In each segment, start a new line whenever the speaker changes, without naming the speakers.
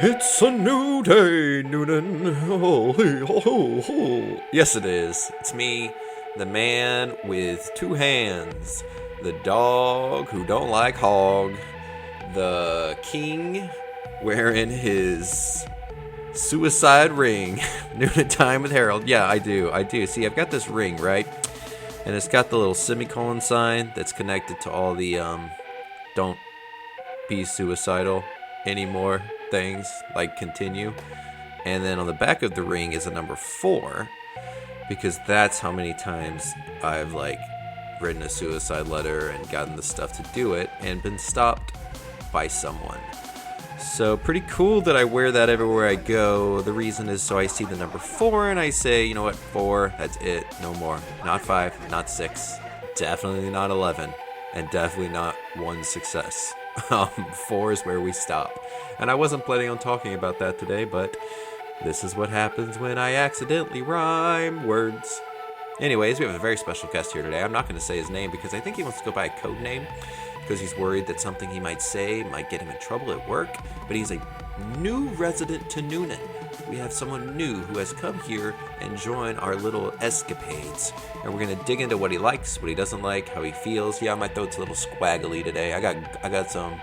It's a new day, Newnan. Oh, hey, ho, ho, ho. Yes, it is. It's me, the man with two hands, the dog who don't like hog, the king wearing his suicide ring. Noonan time with Harold. Yeah, I do. See, I've got this ring, right? And it's got the little semicolon sign that's connected to all the don't be suicidal anymore things, like continue. And then on the back of the ring is a number 4, because that's how many times I've written a suicide letter and gotten the stuff to do it and been stopped by someone. So pretty cool that I wear that everywhere I go. The reason is so I see the number 4 and I say, you know what, 4, that's it, no more. Not 5, not 6, definitely not 11, and definitely not one success. 4 is where we stop. And I wasn't planning on talking about that today, but this is what happens when I accidentally rhyme words. Anyways, we have a very special guest here today. I'm not going to say his name because I think he wants to go by a code name because he's worried that something he might say might get him in trouble at work. But he's a new resident to Newnan. We have someone new who has come here and joined our little escapades. And we're going to dig into what he likes, what he doesn't like, how he feels. Yeah, my throat's a little squaggly today. I got some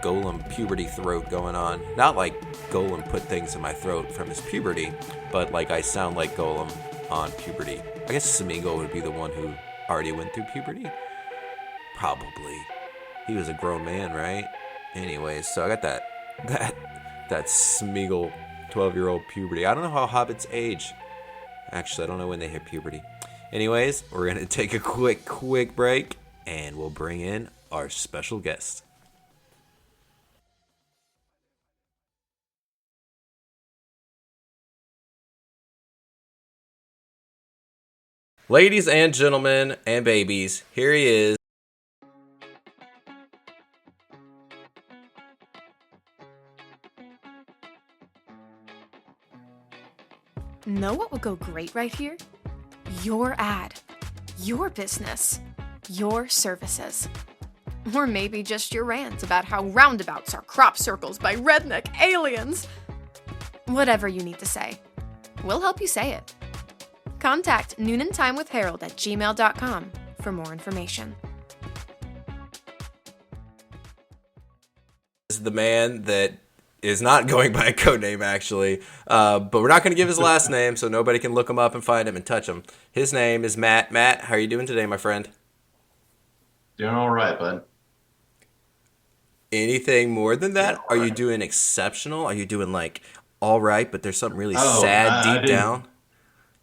Golem puberty throat going on. Not like Golem put things in my throat from his puberty, but like I sound like Golem on puberty. I guess Smeagol would be the one who already went through puberty. Probably. He was a grown man, right? Anyways, so I got that Smeagol 12-year-old puberty. I don't know how hobbits age. Actually, I don't know when they hit puberty. Anyways, we're going to take a quick break, and we'll bring in our special guest. Ladies and gentlemen and babies, here he is.
Know what would go great right here? Your ad, your business, your services. Or maybe just your rant about how roundabouts are crop circles by redneck aliens. Whatever you need to say. We'll help you say it. Contact noonantimewithharold@gmail.com for more information.
This is the man that is not going by a code name, actually. But we're not going to give his last name so nobody can look him up and find him and touch him. His name is Matt. Matt, how are you doing today, my friend?
Doing all right, bud.
Anything more than that? Are you doing exceptional? Are you doing all right, but there's something really sad deep down?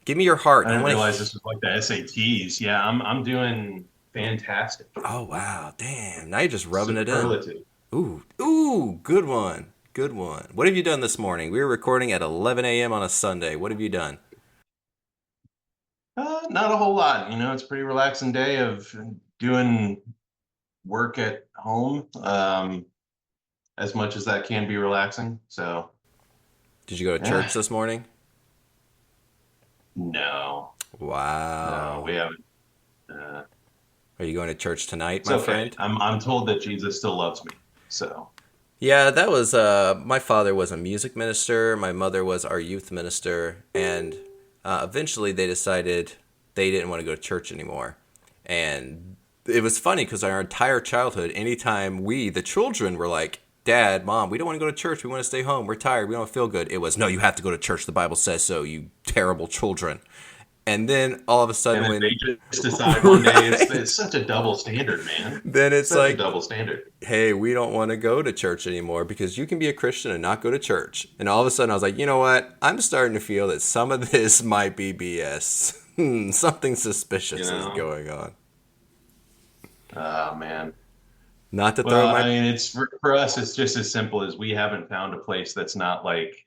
Give me your heart.
I didn't realize this was like the SATs. Yeah, I'm doing fantastic.
Oh wow, damn! Now you're just rubbing it in. Ooh, good one. Good one. What have you done this morning? We were recording at 11 a.m. on a Sunday. What have you done?
Not a whole lot. It's a pretty relaxing day of doing work at home, as much as that can be relaxing. So,
did you go to church this morning?
No.
Wow.
No, we haven't.
Are you going to church tonight, my friend?
I'm told that Jesus still loves me. So.
Yeah, that was, my father was a music minister, my mother was our youth minister, and eventually they decided they didn't want to go to church anymore. And it was funny because our entire childhood, anytime we, the children, were like, Dad, Mom, we don't want to go to church, we want to stay home, we're tired, we don't feel good, it was, no, you have to go to church, the Bible says so, you terrible children. And then all of a sudden, when
they just decide one day, it's such a double standard, man.
Then it's
such
like
a double standard.
Hey, we don't want to go to church anymore because you can be a Christian and not go to church. And all of a sudden, I was like, you know what? I'm starting to feel that some of this might be BS. Something suspicious is going on.
Oh man.
Not to throw my.
I mean, it's for us. It's just as simple as we haven't found a place that's not like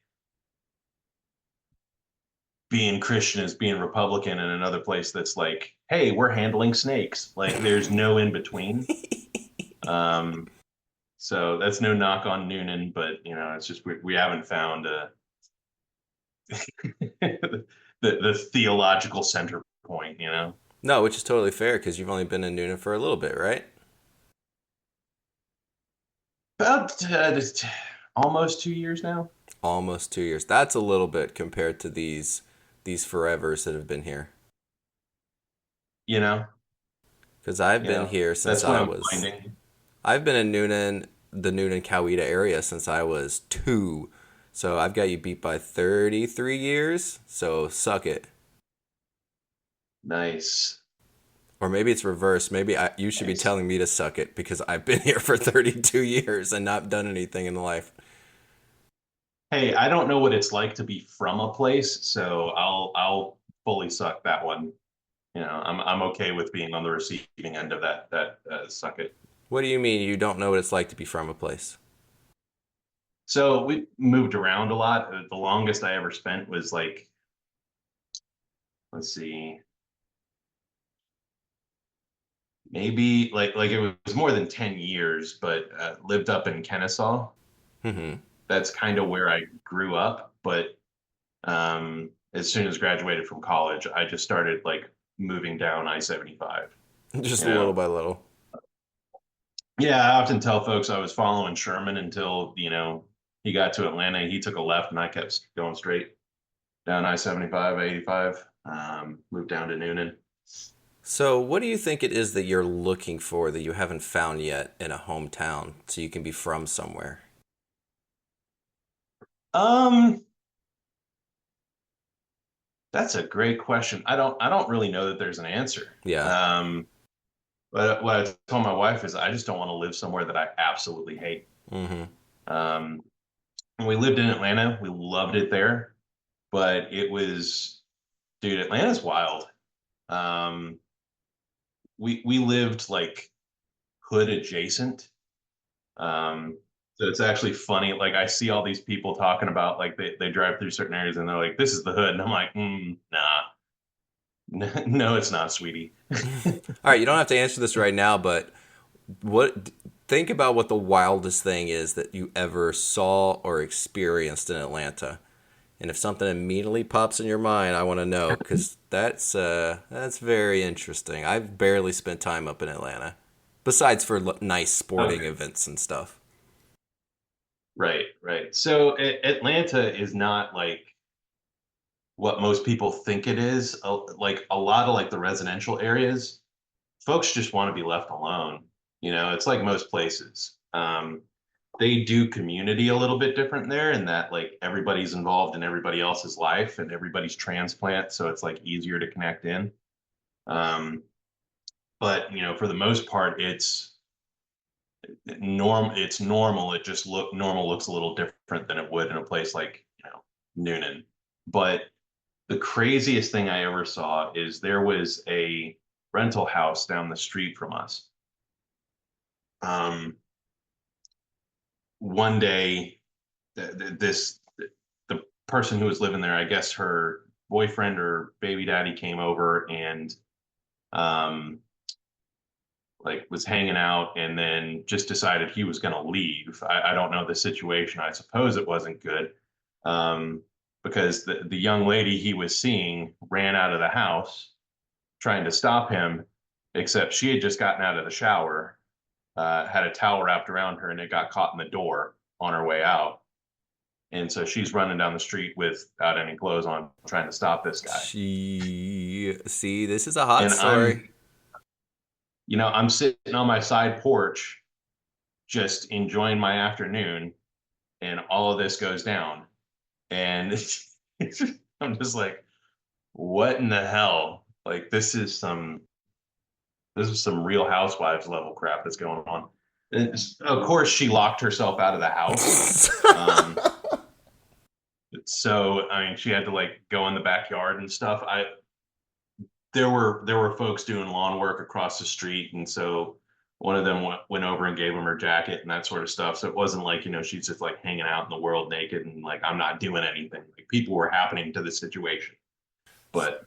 being Christian is being Republican, and another place that's like, hey, we're handling snakes. Like, there's no in between. So that's no knock on Newnan, but it's just we haven't found the theological center point.
No, which is totally fair because you've only been in Newnan for a little bit, right?
About almost 2 years now.
Almost 2 years. That's a little bit compared to these forevers that have been here.
You know,
Because I've been here since
that's what
I
I'm
was.
finding.
I've been in Newnan, the Newnan Coweta area since I was 2. So I've got you beat by 33 years. So suck it.
Nice.
Or maybe it's reverse. Maybe you should be
Nice.
telling me to suck it because I've been here for 32 years and not done anything in life.
Hey, I don't know what it's like to be from a place, so I'll fully suck that one. I'm okay with being on the receiving end of that suck it.
What do you mean you don't know what it's like to be from a place?
So we moved around a lot. The longest I ever spent was like, let's see, maybe like it was more than 10 years, but lived up in Kennesaw.
Mm-hmm.
That's kind of where I grew up. But as soon as graduated from college, I just started like moving down I-75.
Just
You
a little
know,
by little.
yeah, I often tell folks I was following Sherman until, he got to Atlanta. He took a left and I kept going straight down I-75, 85, moved down to Newnan.
So, what do you think it is that you're looking for that you haven't found yet in a hometown so you can be from somewhere?
Um, that's a great question. I don't really know that there's an answer.
Yeah.
But what I told my wife is I just don't want to live somewhere that I absolutely hate.
Mm-hmm.
Um, when we lived in Atlanta, we loved it there, but dude, Atlanta's wild. Um, we lived like hood adjacent. Um, so it's actually funny. Like I see all these people talking about like they drive through certain areas and they're like, this is the hood. And I'm like, nah, no, it's not, sweetie.
All right, you don't have to answer this right now, but what think about what the wildest thing is that you ever saw or experienced in Atlanta. And if something immediately pops in your mind, I want to know because that's very interesting. I've barely spent time up in Atlanta, besides for nice sporting
Okay.
events and stuff.
Right, right. So Atlanta is not like what most people think it is. Like a lot of like the residential areas, folks just want to be left alone. It's like most places. They do community a little bit different there in that like everybody's involved in everybody else's life and everybody's transplant, so it's like easier to connect in. Um, but for the most part, it's normal. It just normal looks a little different than it would in a place like Newnan. But the craziest thing I ever saw is there was a rental house down the street from us. Um, One day, this the person who was living there, I guess her boyfriend or baby daddy came over and um, like was hanging out and then just decided he was going to leave. I don't know the situation. I suppose it wasn't good because the young lady he was seeing ran out of the house trying to stop him, except she had just gotten out of the shower, had a towel wrapped around her, and it got caught in the door on her way out. And so she's running down the street without any clothes on, trying to stop this guy.
See, this is a hot
And
story.
I'm sitting on my side porch, just enjoying my afternoon, and all of this goes down. And I'm just like, what in the hell? Like, this is some Real Housewives level crap that's going on. And of course, she locked herself out of the house. Um, so I mean, she had to like go in the backyard and stuff. There were folks doing lawn work across the street, and so one of them went over and gave him her jacket and that sort of stuff. So it wasn't like she's just like hanging out in the world naked and like I'm not doing anything. Like people were happening to the situation. But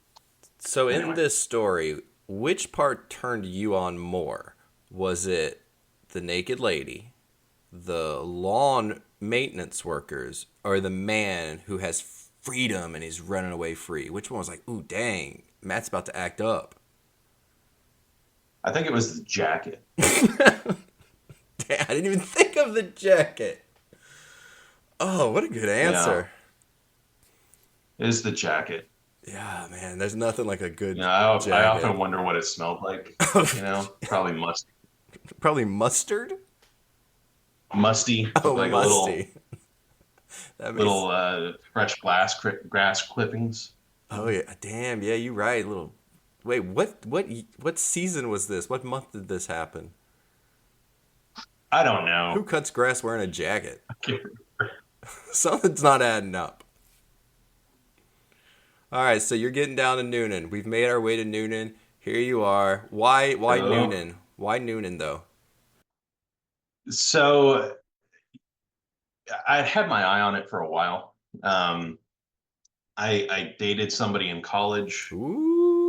So in
anyway,
this story, which part turned you on more? Was it the naked lady, the lawn maintenance workers, or the man who has freedom and he's running away free? Which one was like, ooh, dang, Matt's about to act up?
I think it was the jacket.
Damn, I didn't even think of the jacket. Oh, what a good
Yeah,
answer.
is the jacket.
Yeah, man, there's nothing like a
You
good
know, I
jacket.
often wonder what it smelled like. You know, probably
Probably mustard?
musty with
Oh,
like a little
musty. That makes.
little fresh grass clippings.
Oh yeah, damn. Yeah, you're right. Little. Wait, what season was this? What month did this happen?
I don't
Who
know.
cuts grass wearing a jacket? Something's not adding up. All right, so you're getting down to Newnan. We've made our way to Newnan. Here you are. Why
So,
Newnan? Why Newnan though?
so I'd had my eye on it for a while. Um, I dated somebody in college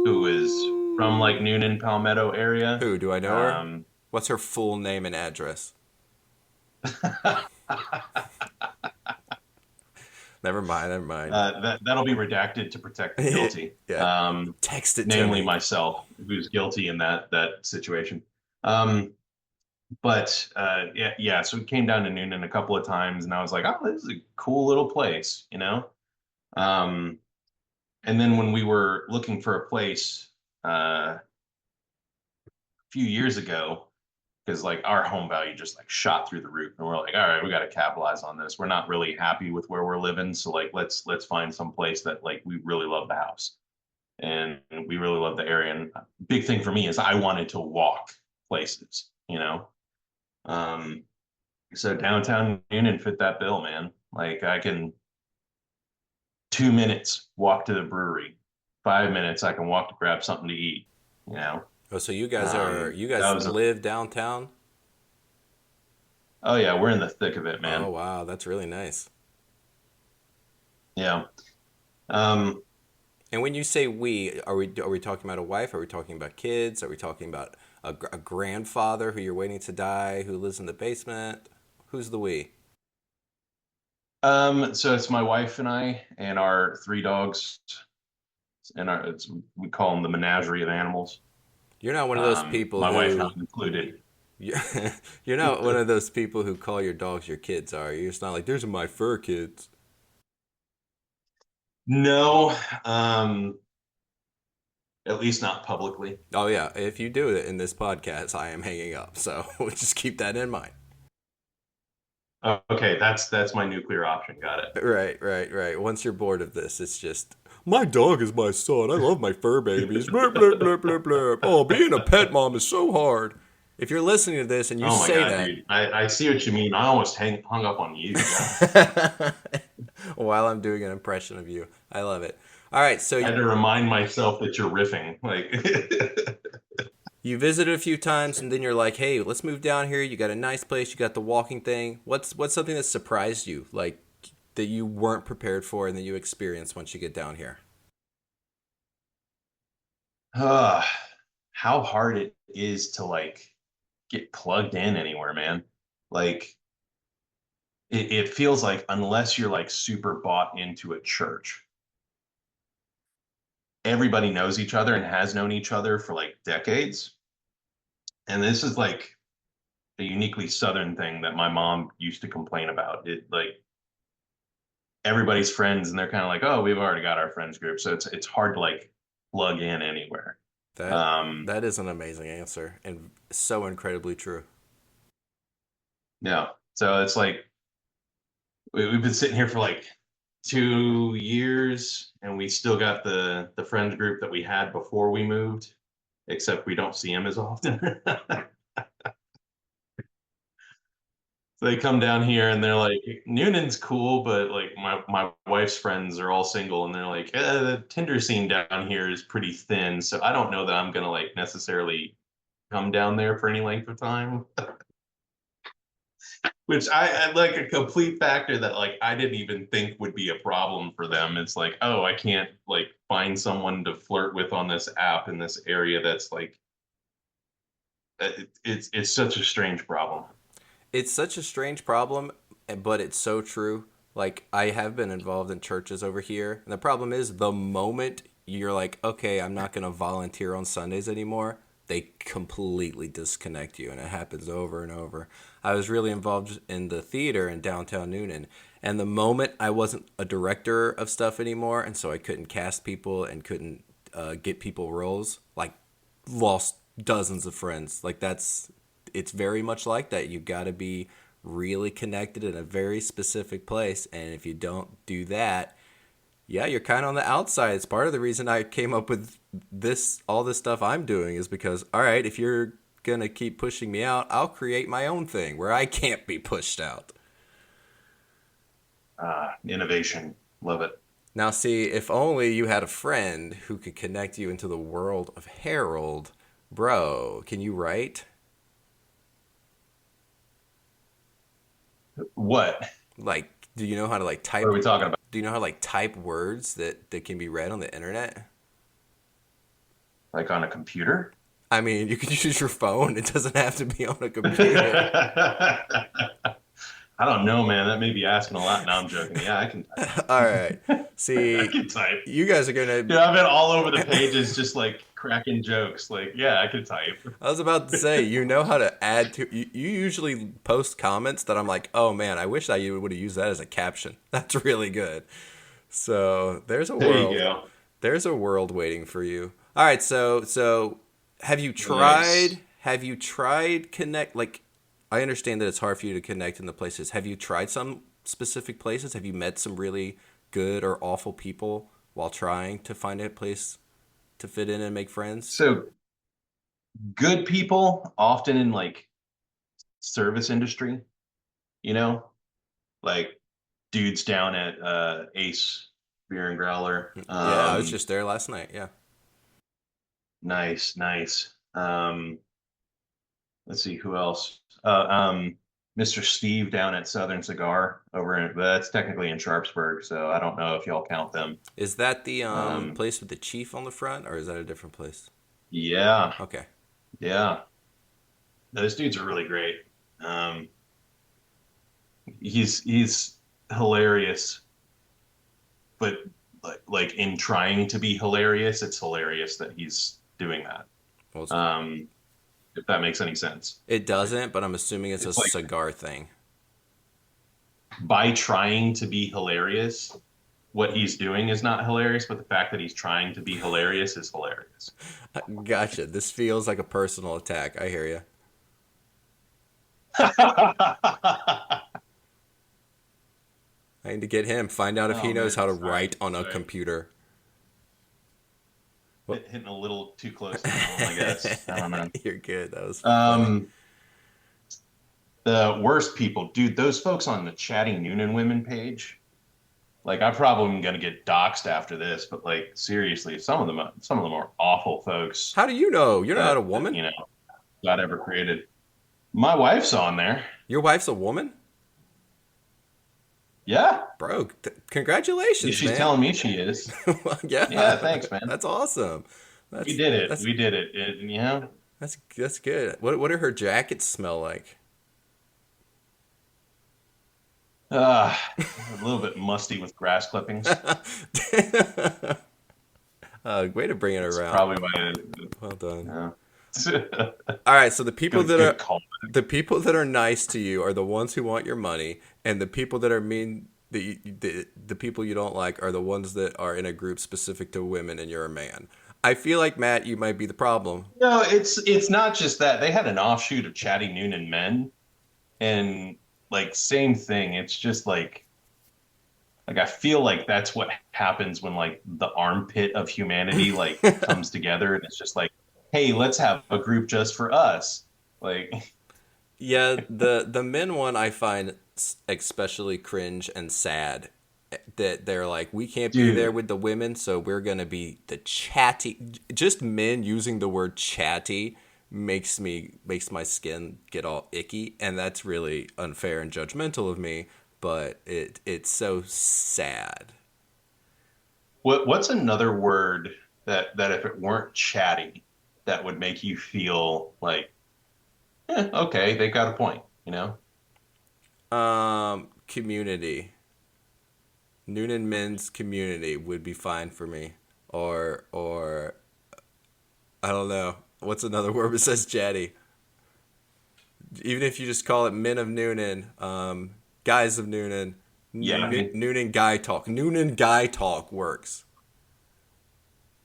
who was from like
Ooh.
Newnan, Palmetto area.
Who, do I know her?
Um,
What's her full name and address? Never mind, never mind.
that'll be redacted to protect the guilty.
Yeah. Text it to
Namely
me.
myself, who's guilty in that situation. Um, but yeah, yeah. So we came down to Newnan a couple of times, and I was like, "Oh, this is a cool little place," you know. Um, and then when we were looking for a place a few years ago, because like our home value just like shot through the roof, and we're like, "All right, we got to capitalize on this. We're not really happy with where we're living, so like let's find some place that like we really love the house and we really love the area." And big thing for me is I wanted to walk places, you know. Um, So downtown Newnan fit that bill, man. Like I can 2 minutes walk to the brewery, 5 minutes I can walk to grab something to eat. You know,
Oh, so you
that
guys
was a
live downtown?
oh yeah, we're in the thick of it,
Oh
man.
wow, that's really nice.
Yeah. Um,
And when you say we talking about a wife? Are we talking about kids? Are we talking about a grandfather who you're waiting to die who lives in the basement? Who's the we?
so it's my wife and I and our three dogs and we call them the menagerie of animals.
You're not one of those people
My wife
who
not included.
you're not one of those people who call your dogs your kids, are you? It's not like these are my fur kids.
No, at least not publicly.
Oh yeah, if you do it in this podcast, I am hanging up. So just keep that in mind.
Okay, that's my nuclear option. Got it.
Right, right, right. Once you're bored of this, it's just my dog is my son. I love my fur babies. Blah, blah, blah, blah, blah. Oh, being a pet mom is so hard. If you're listening to this and you
Oh my
say
God,
that
dude. I see what you mean. I almost hung up on you. Yeah.
while I'm doing an impression of you, I love it. All right, so
I had to remind myself that you're riffing. Like,
you visited a few times, and then you're like, "Hey, let's move down here. You got a nice place. You got the walking thing. What's something that surprised you, like that you weren't prepared for, and that you experience once you get down here?"
uh, how hard it is to like get plugged in anywhere, man. Like, it feels like unless you're like super bought into a church, everybody knows each other and has known each other for like decades. And this is like a uniquely Southern thing that my mom used to complain about. It like everybody's friends and they're kind of like, oh, we've already got our friends group. So it's hard to like plug in anywhere.
That
Um,
that is an amazing answer and so incredibly true.
yeah. So it's like we've been sitting here for like 2 years and we still got the friends group that we had before we moved, except we don't see them as often. So they come down here and they're like, Newnan's cool, but like my wife's friends are all single and they're like, the Tinder scene down here is pretty thin. So I don't know that I'm gonna like necessarily come down there for any length of time. Which I like a complete factor that like I didn't even think would be a problem for them. It's like, oh, I can't like find someone to flirt with on this app in this area that's like it's such a strange problem.
It's such a strange problem, but it's so true. Like I have been involved in churches over here, and the problem is the moment you're like, okay, I'm not going to volunteer on Sundays anymore, they completely disconnect you, and it happens over and over. I was really involved in the theater in downtown Newnan, and the moment I wasn't a director of stuff anymore, and so I couldn't cast people and couldn't get people roles, like lost dozens of friends. Like it's very much like that. You got to be really connected in a very specific place, and if you don't do that, yeah, you're kind of on the outside. It's part of the reason I came up with all this stuff I'm doing is because, all right, if you're gonna keep pushing me out, I'll create my own thing where I can't be pushed out.
Innovation. Love it.
Now, see, if only you had a friend who could connect you into the world of Harold. Bro, can you write?
What?
Like, do you know how to like
What
type?
are we talking about?
Do you know how to like type words that can be read on the internet?
Like on a computer?
I mean, you could use your phone. It doesn't have to be on a computer.
I don't know, man. That may be asking a lot. No, I'm joking. Yeah, I can type.
All right.
I
See,
can type.
you guys are gonna.
Yeah, I've been all over the pages just like cracking jokes. Like, yeah, I can type.
I was about to say, you know how to add to. You usually post comments that I'm like, oh man, I wish I would have used that as a caption. That's really good. So there's a
There
world.
you go.
There's a world waiting for you. All right, so have you
Nice.
tried? Have you tried connect? Like, I understand that it's hard for you to connect in the places. Have you tried some specific places? Have you met some really good or awful people while trying to find a place to fit in and make friends?
So good people often in like service industry, you know, like dudes down at Ace Beer and Growler.
Yeah, I was just there last night. Yeah.
Nice, nice. Let's see who else. Mr. Steve down at Southern Cigar over in, but that's technically in Sharpsburg, so I don't know if y'all count them.
Is that the
Um,
place with the chief on the front, or is that a different place?
yeah,
Okay.
yeah. Those dudes are really great. Um, he's hilarious, but like in trying to be hilarious, it's hilarious that he's doing that.
Well,
Um, if that makes any sense.
it doesn't, but I'm assuming it's a
It's like
cigar thing.
by trying to be hilarious, what he's doing is not hilarious, but the fact that he's trying to be hilarious is hilarious.
Gotcha. This feels like a personal attack. I hear you. I need to get him. Find out if
Oh
he knows
man,
how to
sorry,
write on a
sorry.
computer. What?
Hitting a little too close to home, I guess. I don't know.
You're good. That was funny.
Um, the worst people, dude. Those folks on the Chatting Noonan Women page. Like, I probably am gonna get doxxed after this, but like, seriously, some of them are awful folks
How do you know? You're not a
that
woman?
God ever created. My wife's on there.
Your wife's a woman?
Yeah,
Bro, congratulations,
she's
man.
telling me she is.
Well, yeah.
Yeah, thanks, man.
That's awesome.
We did it.
That's
We did it.
that's good. What do her jackets smell like?
A little bit musty with grass clippings.
Way to bring it
That's
around.
probably why.
Well done.
Yeah.
All right, so the people that
Good
are
call.
nice to you are the ones who want your money, and the people that are mean, the people you don't like are the ones that are in a group specific to women, and you're a man. I feel like Matt, you might be the problem.
No, it's not just that. They had an offshoot of Chatty Noonan Men, and like same thing. It's just like I feel like that's what happens when like the armpit of humanity like comes together, and it's just like, hey, let's have a group just for us. Like,
Yeah, the men one I find especially cringe and sad that they're like, we can't be there
dude,
with the women, so we're gonna be the chatty. Just men using the word chatty makes my skin get all icky, and that's really unfair and judgmental of me. But it's so sad.
what's another word that if it weren't chatty, that would make you feel like, okay, they got a point, you know?
Community. Noonan men's community would be fine for me. Or I don't know. What's another word besides chatty? Even if you just call it men of Newnan, guys of Newnan,
Yeah, I mean,
Newnan guy talk. Newnan guy talk works.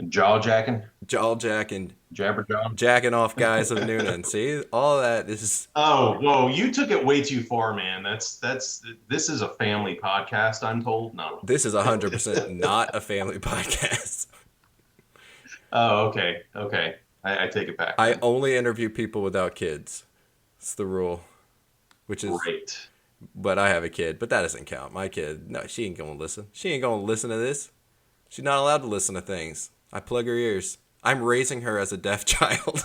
jaw jacking,
Jaw jacking,
jabberjaw.
jacking off guys of Newnan. See, all that is.
Oh, whoa, you took it way too far, man. This is a family podcast, I'm told. No.
This is 100% not a family podcast.
Oh, okay. Okay. I take it back
I
then.
only interview people without kids. It's the rule, which is.
Great.
But I have a kid, but that doesn't count. My kid, no, she ain't gonna listen. She ain't gonna listen to this. She's not allowed to listen to things. I plug her ears. I'm raising her as a deaf child.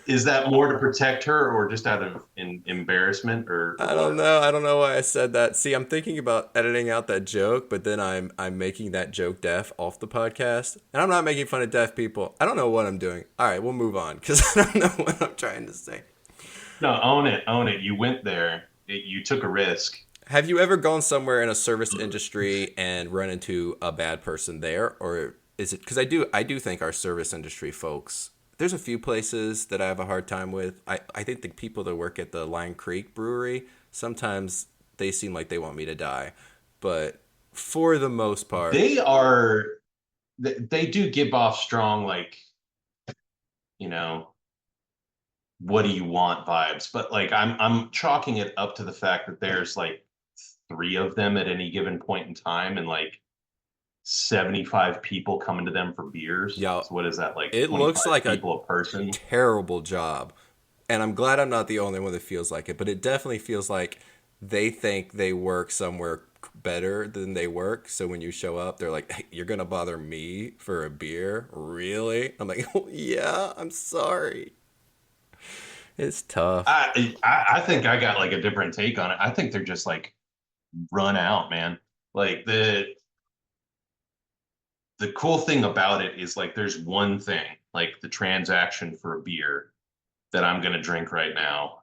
Is that more to protect her or just out of embarrassment or
I don't know. I don't know why I said that. See, I'm thinking about editing out that joke, but then I'm making that joke deaf off the podcast, and I'm not making fun of deaf people. I don't know what I'm doing. All right, we'll move on because I don't know what I'm trying to say.
No, own it, own it. You went there. You took a risk.
Have you ever gone somewhere in a service industry and run into a bad person there, or is it because I do think our service industry folks, there's a few places that I have a hard time with. I think the people that work at the Lime Creek Brewery, sometimes they seem like they want me to die, but for the most part,
They do give off strong, like, you know, what do you want vibes, but like I'm chalking it up to the fact that there's like three of them at any given point in time and like 75 people coming to them for beers.
Yeah,
So what is that, like
it looks
25
like a
people a person?
terrible job. And I'm glad I'm not the only one that feels like it, but it definitely feels like they think they work somewhere better than they work. So when you show up, they're like, hey, you're going to bother me for a beer? Really? I'm like, oh, yeah, I'm sorry. It's tough.
I think I got like a different take on it. I think they're just like run out, man. Like the cool thing about it is like there's one thing, like the transaction for a beer that I'm gonna drink right now.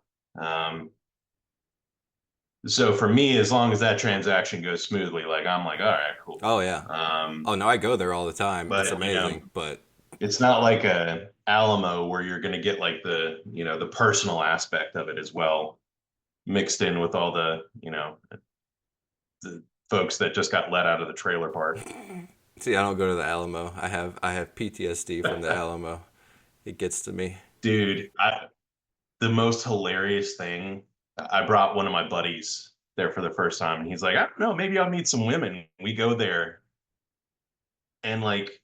So for me, as long as that transaction goes smoothly, like I'm like, all right, cool.
Oh, yeah. Oh, no, I go there all the time.
But
It's amazing. But
it's not like a Alamo where you're gonna get like the personal aspect of it as well, mixed in with all the folks that just got let out of the trailer park.
see, I don't go to the Alamo. I have PTSD from the Alamo. It gets to me.
Dude, the most hilarious thing, I brought one of my buddies there for the first time, and he's like, I don't know, maybe I'll meet some women. We go there, and like,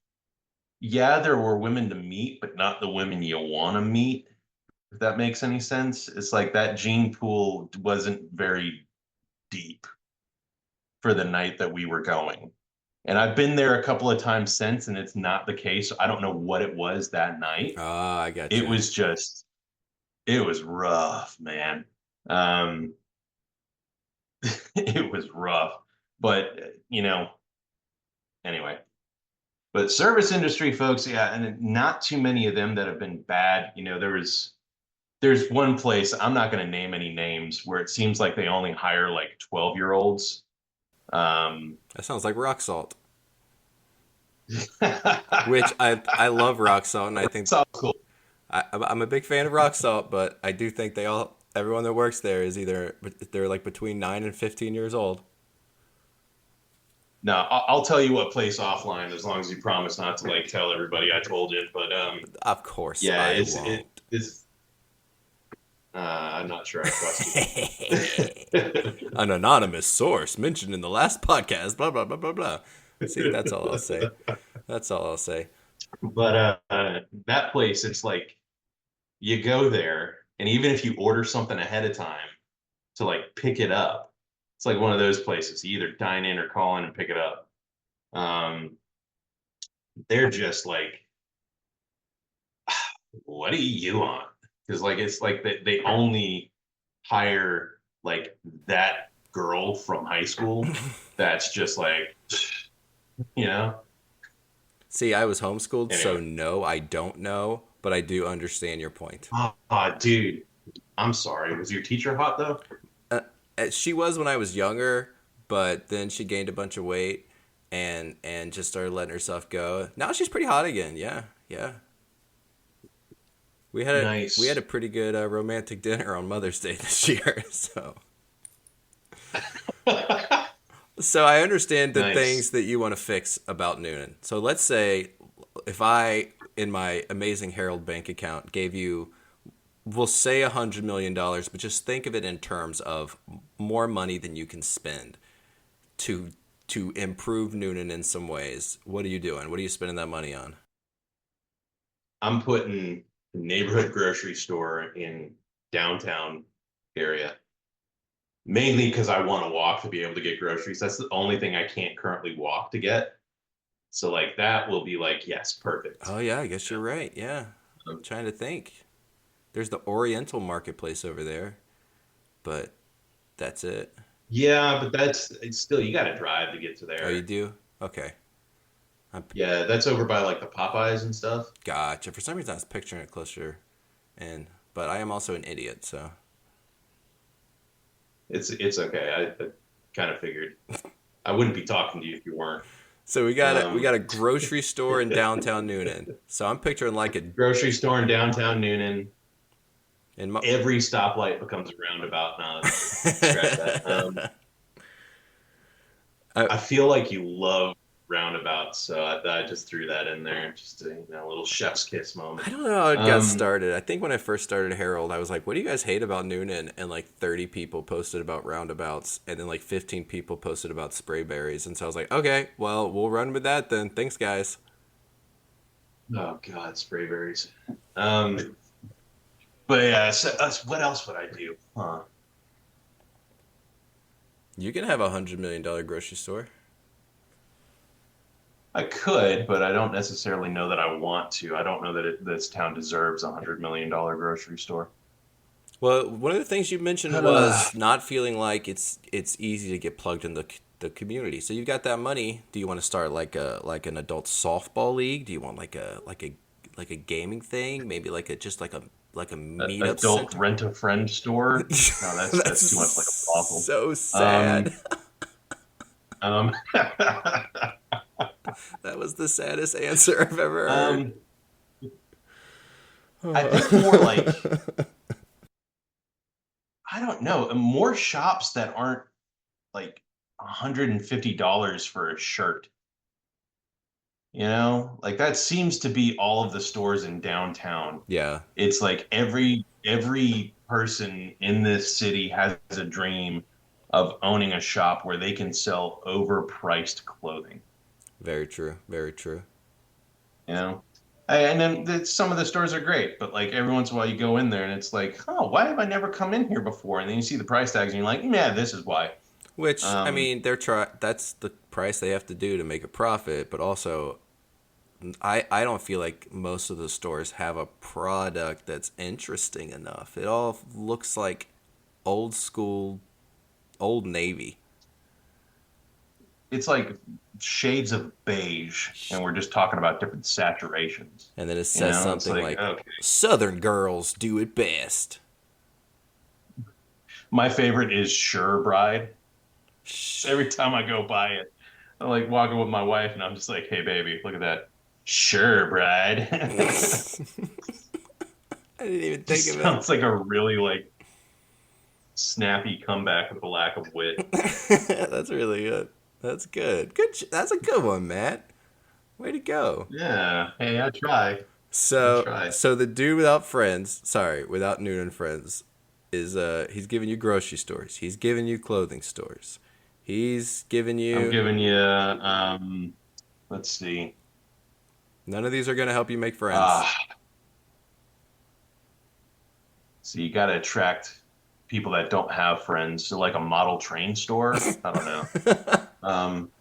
yeah, there were women to meet, but not the women you want to meet, if that makes any sense. It's like that gene pool wasn't very deep for the night that we were going. And I've been there a couple of times since, and it's not the case. I don't know what it was that night.
Ah, I got
It
you.
was just, it was rough, man. Um, it was rough, but anyway. But service industry folks, yeah, and not too many of them that have been bad. There's one place, I'm not going to name any names, where it seems like they only hire like 12-year-olds.
That sounds like rock salt. Which I love rock salt, and I think
Sounds cool.
I'm a big fan of rock salt, but I do think everyone that works there is either they're like between 9 and 15 years old.
No, I'll tell you what place offline as long as you promise not to like tell everybody I told you. But
Of course,
yeah,
I
it's
won't.
it's. I'm not sure I trust you.
An anonymous source mentioned in the last podcast. Blah blah blah blah blah. See, that's all I'll say. That's all I'll say.
But that place, it's like you go there, and even if you order something ahead of time to like pick it up, it's like one of those places. You either dine in or call in and pick it up. They're just like, what do you want? Because like it's like they only hire like that girl from high school. That's just like, you know.
See, I was homeschooled, so
Anyway.
no, I don't know, but I do understand your point.
Oh, dude, I'm sorry. Was your teacher hot though?
She was when I was younger, but then she gained a bunch of weight, and just started letting herself go. Now she's pretty hot again. Yeah, yeah. We had a
Nice.
pretty good romantic dinner on Mother's Day this year. So I understand the
Nice.
things that you want to fix about Newnan. So let's say if I, in my amazing Herald bank account, gave you, we'll say $100 million, but just think of it in terms of more money than you can spend to to improve Newnan in some ways. What are you doing? What are you spending that money on?
I'm putting a neighborhood grocery store in downtown area, mainly because I want to walk to be able to get groceries. That's the only thing I can't currently walk to get. So like that will be like, yes, perfect.
Oh yeah, I guess you're right. Yeah, I'm
Um,
trying to think. There's the Oriental Marketplace over there, but that's it.
yeah, but that's it's still you got to drive to get to
Oh, you
there.
do? Okay. I'm,
Yeah, that's over by like the Popeyes and stuff.
gotcha. For some reason, I was picturing it closer in, but I am also an idiot, so.
It's okay. I kind of figured I wouldn't be talking to you if you weren't.
So we got a
Um,
grocery store in downtown Newnan. So I'm picturing like a
grocery store in downtown Newnan.
in my,
Every stoplight becomes a roundabout. No, scratch that.
I,
I feel like you love roundabouts, so I just threw that in there, just a little chef's kiss
I
moment.
don't know how it got
Um,
started. I think when I first started Herald, I was like, "What do you guys hate about Newnan?" And like 30 people posted about roundabouts, and then like 15 people posted about spray berries. And so I was like, "Okay, well, we'll run with that then. Thanks, guys."
oh God, spray berries. Um, but yeah, so, what else would I do? Huh?
You can have $100 million grocery store.
I could, but I don't necessarily know that I want to. I don't know that this town deserves $100 million grocery store.
Well, one of the things you mentioned was not feeling like it's easy to get plugged in the community. So you've got that money. Do you want to start like an adult softball league? Do you want like a gaming thing? Maybe like a just like a meetup
Adult
center?
rent a friend store. No,
That's
that's too much like a brothel.
so
Um,
sad.
um,
That was the saddest answer I've ever heard.
um, I think more like I don't know, more shops that aren't like $150 for a shirt. Like that seems to be all of the stores in downtown.
Yeah,
It's like every person in this city has a dream of owning a shop where they can sell overpriced clothing.
very true. Very true.
You know, and then some of the stores are great, but like every once in a while you go in there and it's like, oh, why have I never come in here before? And then you see the price tags and you're like, yeah, this is why.
Which I
Um,
mean, that's the price they have to do to make a profit, but also I don't feel like most of the stores have a product that's interesting enough. It all looks like old school, old Navy.
it's like shades of beige, and we're just talking about different saturations.
And then it says
It's
something
like,
like,
okay.
Southern girls do it best.
My favorite is Sure Bride.
Shh.
Every time I go by it, I'm like walking with my wife, and I'm just like, hey, baby, look at that. Sure Bride.
I didn't even think
Just
of it.
sounds like a really like snappy comeback with a lack of wit.
That's really good. That's good. That's a good one, Matt. Way to go.
Yeah. Hey, I try. I
So,
try.
so the dude without friends, sorry, without Newnan friends, is he's giving you grocery stores. He's giving you clothing stores. He's giving
I'm
you
giving you let's see.
none of these are gonna help you make friends.
Ah, so you got to attract people that don't have friends. So like a model train store. I don't know. Um,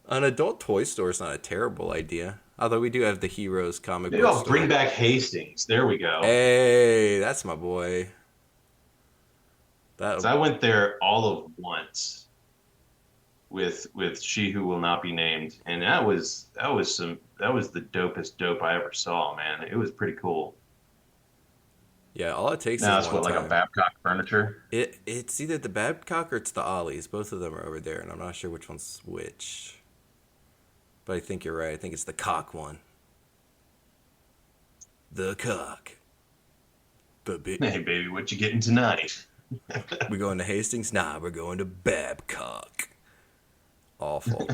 An adult toy store is not a terrible idea. Although we do have the Heroes comic
maybe
book
I'll bring
store.
back Hastings. There we go.
Hey, that's my boy.
So
That
I went there all of once with She Who Will Not Be Named, and that was the dopest dope I ever saw, man. It was pretty cool.
yeah, all it takes
Now
is
it's
one
what like a
time.
Babcock furniture.
It's either the Babcock or it's the Ollies. Both of them are over there, and I'm not sure which one's which. But I think you're right. I think it's the cock one. The cock.
Hey, baby, what you getting tonight?
We going to Hastings? Nah, we're going to Babcock. Awful.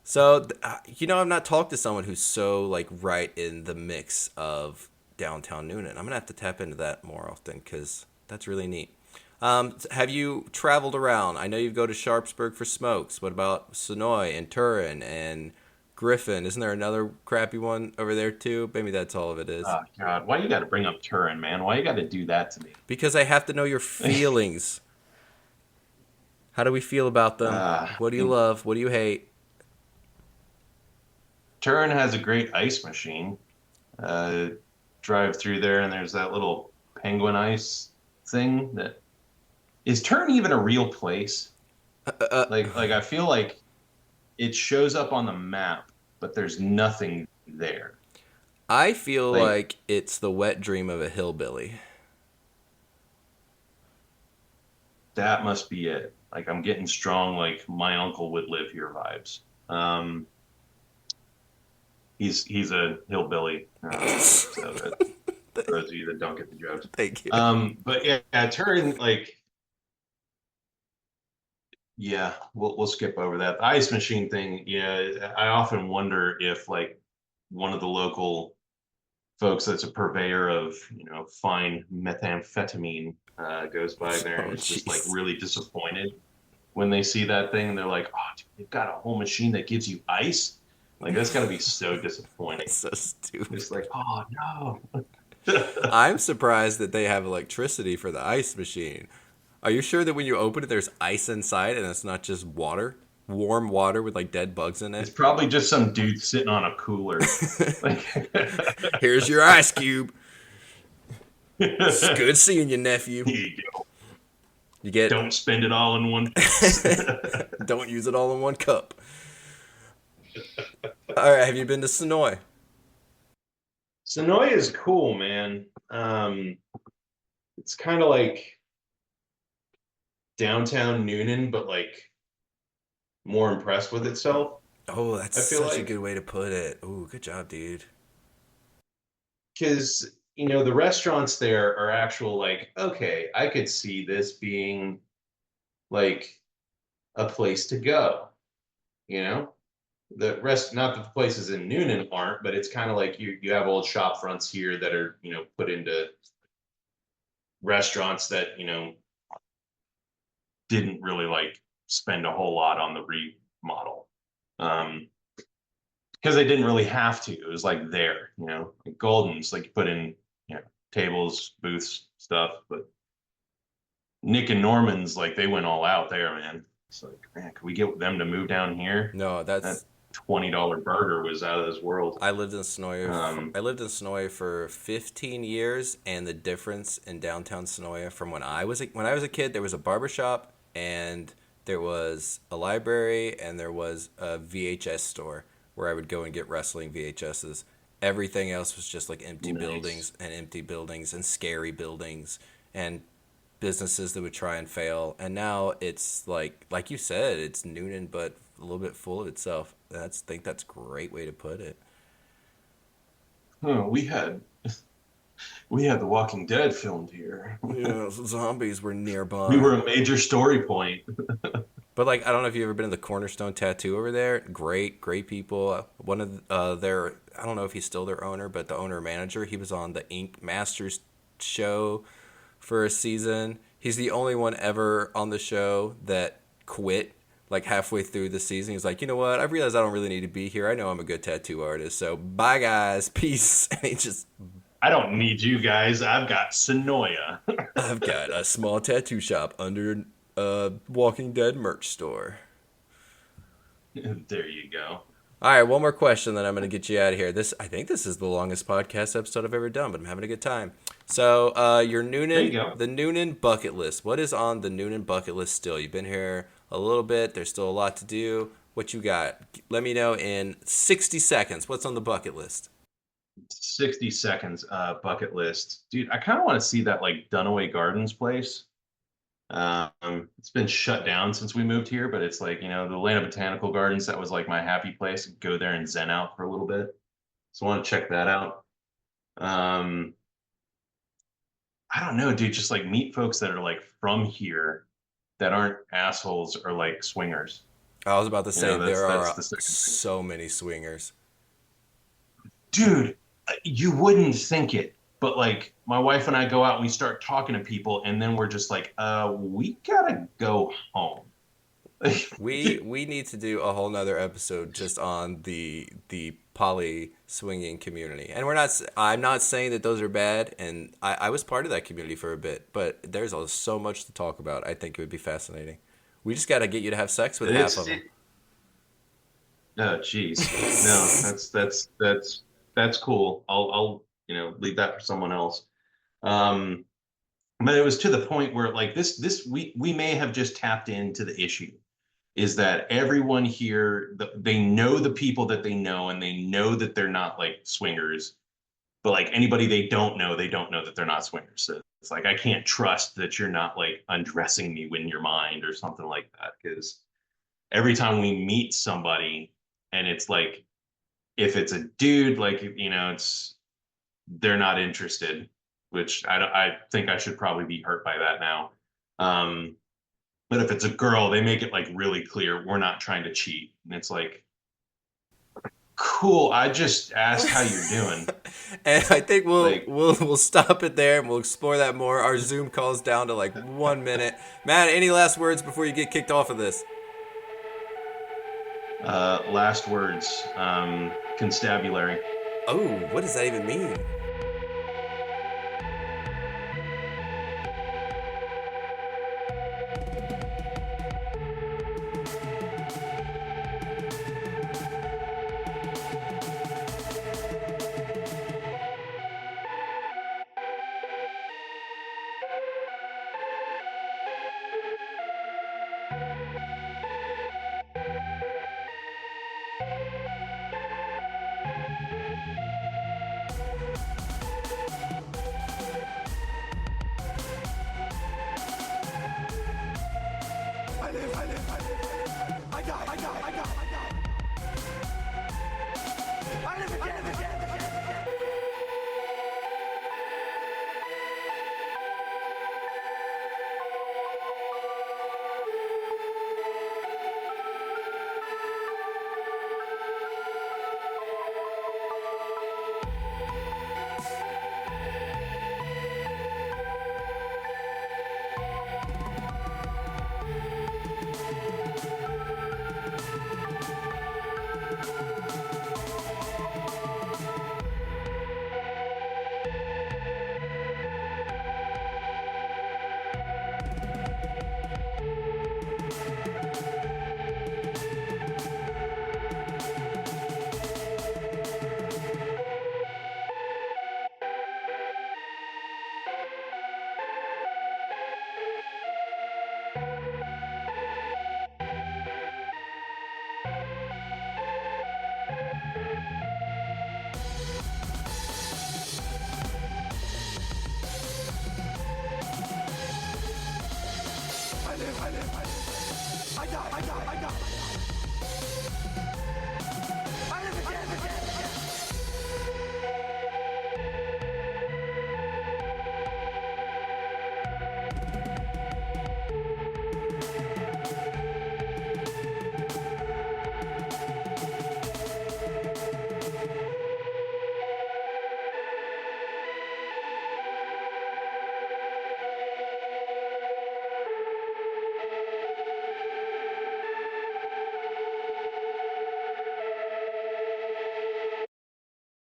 So, I've not talked to someone who's so, like, right in the mix of downtown Newnan. I'm going to have to tap into that more often because that's really neat. Have you traveled around? I know you go to Sharpsburg for smokes. What about Sonoy and Turin and Griffin? Isn't there another crappy one over there, too? Maybe that's all of it is.
Oh, God, why you got to bring up Turin, man? Why you got to do that to me?
Because I have to know your feelings. How do we feel about them? What do you love? What do you hate?
Turin has a great ice machine. Drive through there, and there's that little penguin ice thing. That is Turin even a real place? Like I feel like it shows up on the map, but there's nothing there.
I feel like it's the wet dream of a hillbilly.
That must be it. Like I'm getting strong, like my uncle would live here vibes. He's a hillbilly, so that, for those of you that don't get the jokes.
Thank you.
But yeah, Turin, like, yeah, we'll skip over that. The ice machine thing, yeah, I often wonder if like one of the local folks that's a purveyor of fine methamphetamine goes by there and is just like really disappointed when they see that thing and they're like, oh, dude, they've got a whole machine that gives you ice. Like that's got to be so disappointing.
That's so stupid.
It's like, oh no.
I'm surprised that they have electricity for the ice machine. Are you sure that when you open it, there's ice inside and it's not just water? Warm water with like dead bugs in it?
It's probably just some dude sitting on a cooler.
Here's your ice cube. It's good seeing you, nephew.
Here you go.
You get.
Don't spend it all in one.
Don't use it all in one cup. All right, have you been to Sonoy?
Sonoy is cool, man. It's kind of like downtown Newnan, but like more impressed with itself.
Oh, that's such a good way to put it. Oh, good job, dude.
Because the restaurants there are actual like, okay, I could see this being like a place to go. The rest, not that the places in Newnan aren't, but it's kind of like you have old shop fronts here that are put into restaurants that didn't really like spend a whole lot on the remodel because they didn't really have to. It was like there, like Golden's, like you put in tables, booths, stuff. But Nick and Norman's, like they went all out there, man. It's like, man, could we get them to move down here?
No, that
$20 burger was out of this world.
I lived in Sonoya. I lived in Sonoya for 15 years, and the difference in downtown Sonoya from when I was a kid, there was a barbershop, and there was a library, and there was a VHS store where I would go and get wrestling VHSs. Everything else was just like empty buildings and scary buildings and businesses that would try and fail. And now it's like you said, it's Newnan, but a little bit full of itself. I think that's a great way to put it.
We had The Walking Dead filmed here.
Yeah, zombies were nearby.
We were a major story point.
But like, I don't know if you've ever been to the Cornerstone Tattoo over there. Great people. One of their, I don't know if he's still their owner, but the owner manager, he was on the Ink Masters show for a season. He's the only one ever on the show that quit like halfway through the season. He's like, you know what? I realize I don't really need to be here. I know I'm a good tattoo artist. So bye guys, peace. And he just,
I don't need you guys. I've got Sonoya.
I've got a small tattoo shop under a Walking Dead merch store.
There you go.
All right, one more question, then I'm going to get you out of here. I think this is the longest podcast episode I've ever done, but I'm having a good time. So, your Newnan, the Newnan bucket list. What is on the Newnan bucket list still? You've been here a little bit. There's still a lot to do. What you got? Let me know in 60 seconds. What's on the bucket list?
60 seconds bucket list. Dude, I kind of want to see that like Dunaway Gardens place. It's been shut down since we moved here, but it's like, you know, the Atlanta Botanical Gardens, that was like my happy place. Go there and zen out for a little bit. So I want to check that out. Um, I don't know, dude, just like meet folks that are like from here that aren't assholes or like swingers.
I was about to
You
say
know,
there
that's
are
the second thing.
so many swingers.
Dude, you wouldn't think it, but like my wife and I go out and we start talking to people, and then we're just like, we gotta go home.
We need to do a whole nother episode just on the poly swinging community. And I'm not saying that those are bad, and I was part of that community for a bit, but there's so much to talk about. I think it would be fascinating. We just got to get you to have sex with half
It's
of them.
oh geez. No, that's cool. I'll you know, leave that for someone else. Um, but it was to the point where like this we may have just tapped into the issue, is that everyone here, they know the people that they know, and they know that they're not like swingers, but like anybody they don't know that they're not swingers. So it's like I can't trust that you're not like undressing me in your mind or something like that, because every time we meet somebody, and it's like, if it's a dude, like, you know, it's, they're not interested, which I think I should probably be hurt by that now. Um, but if it's a girl, they make it like really clear we're not trying to cheat. And it's like, cool, I just asked how you're doing.
And I think
Like,
we'll stop it there and we'll explore that more. Our Zoom call's down to like 1 minute. Matt, any last words before you get kicked off of this?
last words, constabulary.
Oh, what does that even mean?